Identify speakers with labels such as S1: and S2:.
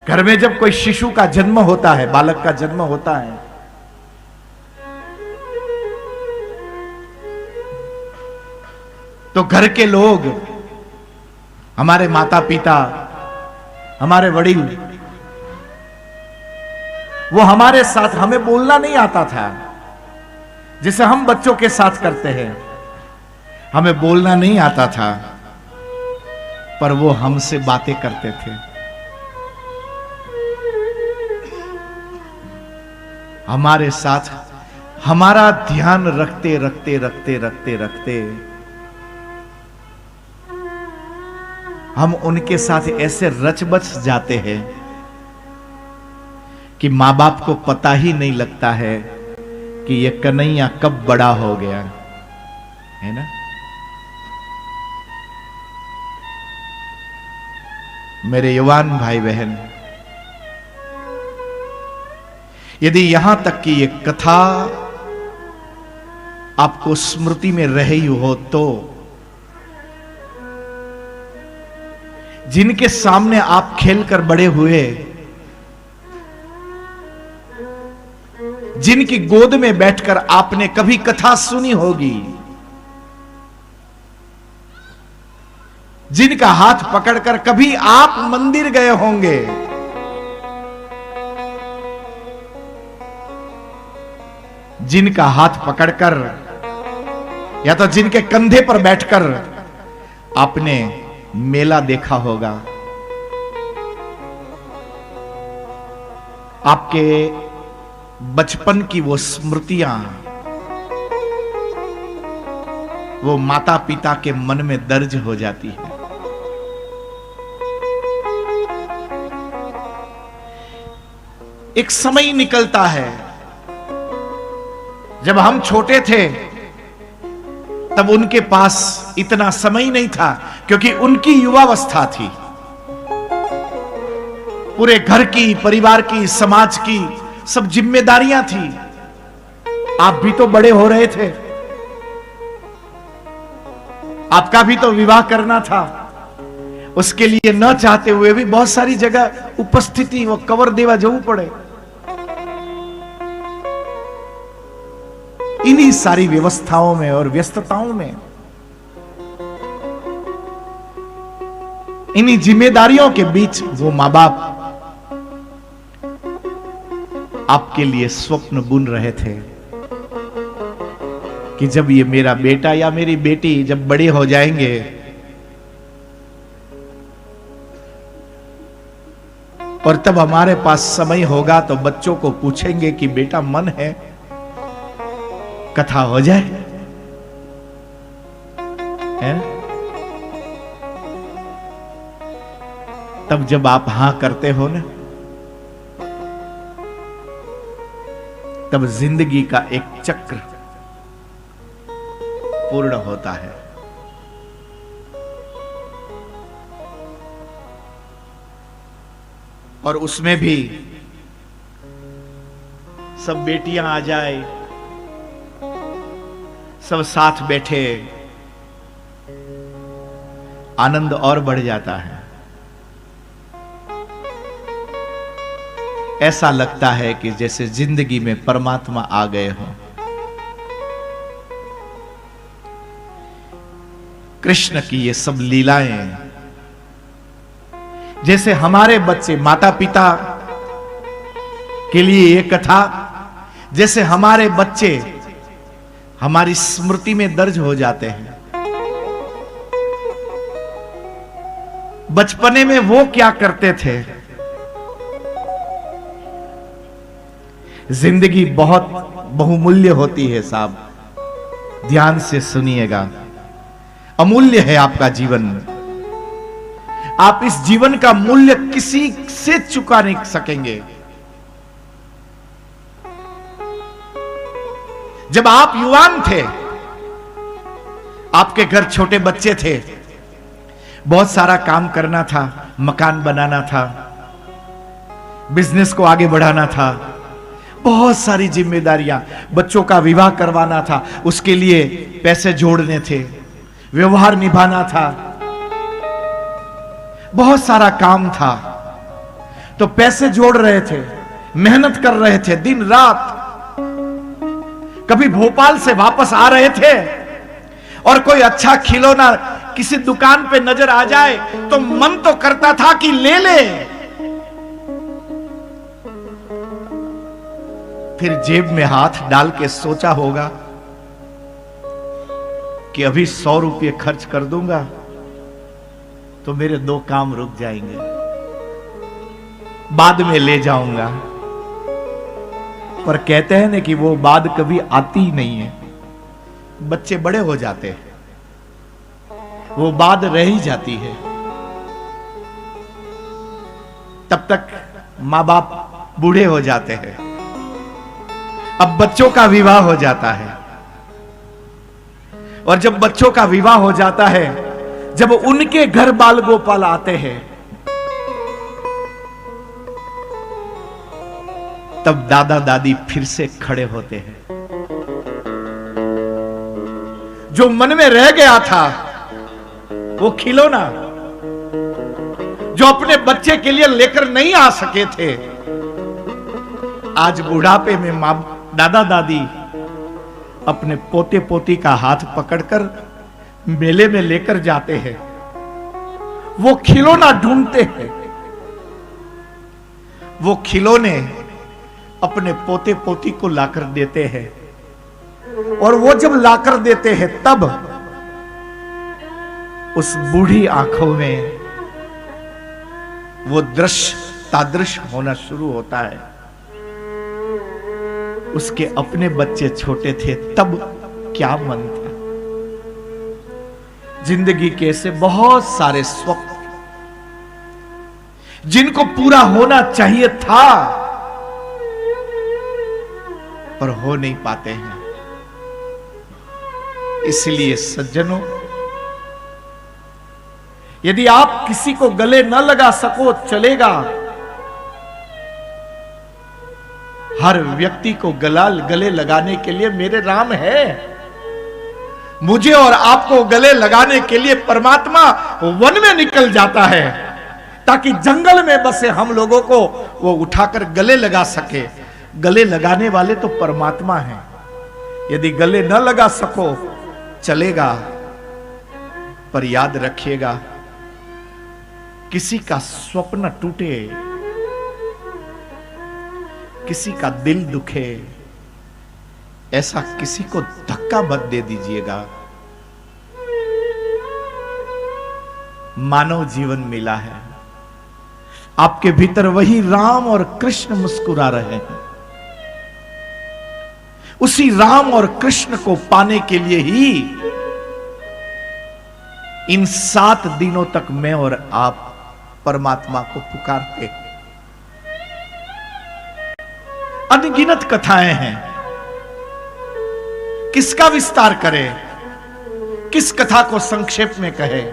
S1: घर में जब कोई शिशु का जन्म होता है, बालक का जन्म होता है, तो घर के लोग, हमारे माता पिता, हमारे वडील, वो हमारे साथ, हमें बोलना नहीं आता था जिसे हम बच्चों के साथ करते हैं, हमें बोलना नहीं आता था, पर वो हमसे बातें करते थे। हमारे साथ हमारा ध्यान रखते रखते रखते रखते रखते हम उनके साथ ऐसे रच बच जाते हैं कि मां बाप को पता ही नहीं लगता है कि ये कन्हैया कब बड़ा हो गया, है ना। मेरे युवान भाई बहन, यदि यहां तक कि ये कथा आपको स्मृति में रही हो, तो जिनके सामने आप खेलकर बड़े हुए, जिनकी गोद में बैठकर आपने कभी कथा सुनी होगी, जिनका हाथ पकड़कर कभी आप मंदिर गए होंगे, जिनका हाथ पकड़कर या तो जिनके कंधे पर बैठकर आपने मेला देखा होगा, आपके बचपन की वो स्मृतियां, वो माता पिता के मन में दर्ज हो जाती है। एक समय निकलता है, जब हम छोटे थे तब उनके पास इतना समय नहीं था, क्योंकि उनकी युवावस्था थी। पूरे घर की, परिवार की, समाज की सब जिम्मेदारियां थी। आप भी तो बड़े हो रहे थे, आपका भी तो विवाह करना था। उसके लिए न चाहते हुए भी बहुत सारी जगह उपस्थिति वो कवर देवा जવું पड़े। इन्हीं सारी व्यवस्थाओं में और व्यस्तताओं में, इन्हीं जिम्मेदारियों के बीच वो मां बाप आपके लिए स्वप्न बुन रहे थे कि जब ये मेरा बेटा या मेरी बेटी जब बड़े हो जाएंगे, और तब हमारे पास समय होगा तो बच्चों को पूछेंगे कि बेटा मन है कथा हो जाए, है? तब जब आप हां करते हो ना, तब जिंदगी का एक चक्र पूर्ण होता है। और उसमें भी सब बेटियां आ जाए, सब साथ बैठे, आनंद और बढ़ जाता है। ऐसा लगता है कि जैसे जिंदगी में परमात्मा आ गए हों। कृष्ण की ये सब लीलाएं, जैसे हमारे बच्चे, माता पिता के लिए ये कथा, जैसे हमारे बच्चे हमारी स्मृति में दर्ज हो जाते हैं। बचपने में वो क्या करते थे। जिंदगी बहुत बहुमूल्य होती है साहब, ध्यान से सुनिएगा। अमूल्य है आपका जीवन। आप इस जीवन का मूल्य किसी से चुका नहीं सकेंगे। जब आप युवान थे, आपके घर छोटे बच्चे थे, बहुत सारा काम करना था, मकान बनाना था, बिजनेस को आगे बढ़ाना था, बहुत सारी जिम्मेदारियां, बच्चों का विवाह करवाना था, उसके लिए पैसे जोड़ने थे, व्यवहार निभाना था, बहुत सारा काम था। तो पैसे जोड़ रहे थे, मेहनत कर रहे थे दिन रात। कभी भोपाल से वापस आ रहे थे और कोई अच्छा खिलौना किसी दुकान पे नजर आ जाए तो मन तो करता था कि ले ले। फिर जेब में हाथ डाल के सोचा होगा कि अभी 100 रुपये खर्च कर दूंगा तो मेरे 2 काम रुक जाएंगे, बाद में ले जाऊंगा। पर कहते हैं ना कि वो बाद कभी आती ही नहीं है। बच्चे बड़े हो जाते हैं, वो बाद रह ही जाती है। तब तक मां बाप बूढ़े हो जाते हैं। अब बच्चों का विवाह हो जाता है, और जब बच्चों का विवाह हो जाता है, जब उनके घर बाल गोपाल आते हैं, तब दादा दादी फिर से खड़े होते हैं। जो मन में रह गया था वो खिलौना, जो अपने बच्चे के लिए लेकर नहीं आ सके थे, आज बुढ़ापे में मां दादा दादी अपने पोते पोती का हाथ पकड़कर मेले में लेकर जाते हैं। वो खिलौना ढूंढते हैं, वो खिलौने अपने पोते पोती को लाकर देते हैं, और वो जब लाकर देते हैं तब उस बूढ़ी आंखों में वो दृश्य तादृश होना शुरू होता है। उसके अपने बच्चे छोटे थे तब क्या मन था। जिंदगी के ऐसे बहुत सारे स्वप्न जिनको पूरा होना चाहिए था पर हो नहीं पाते हैं। इसलिए सज्जनों, यदि आप किसी को गले न लगा सको चलेगा, हर व्यक्ति को गले लगाने के लिए मेरे राम है। मुझे और आपको गले लगाने के लिए परमात्मा वन में निकल जाता है, ताकि जंगल में बसे हम लोगों को वो उठाकर गले लगा सके। गले लगाने वाले तो परमात्मा हैं। यदि गले न लगा सको चलेगा, पर याद रखिएगा, किसी का स्वप्न टूटे, किसी का दिल दुखे, ऐसा किसी को धक्का मत दे दीजिएगा। मानव जीवन मिला है, आपके भीतर वही राम और कृष्ण मुस्कुरा रहे हैं। उसी राम और कृष्ण को पाने के लिए ही इन 7 दिनों तक मैं और आप परमात्मा को पुकारते हैं। अनगिनत कथाएं हैं, किसका विस्तार करें, किस कथा को संक्षेप में कहें।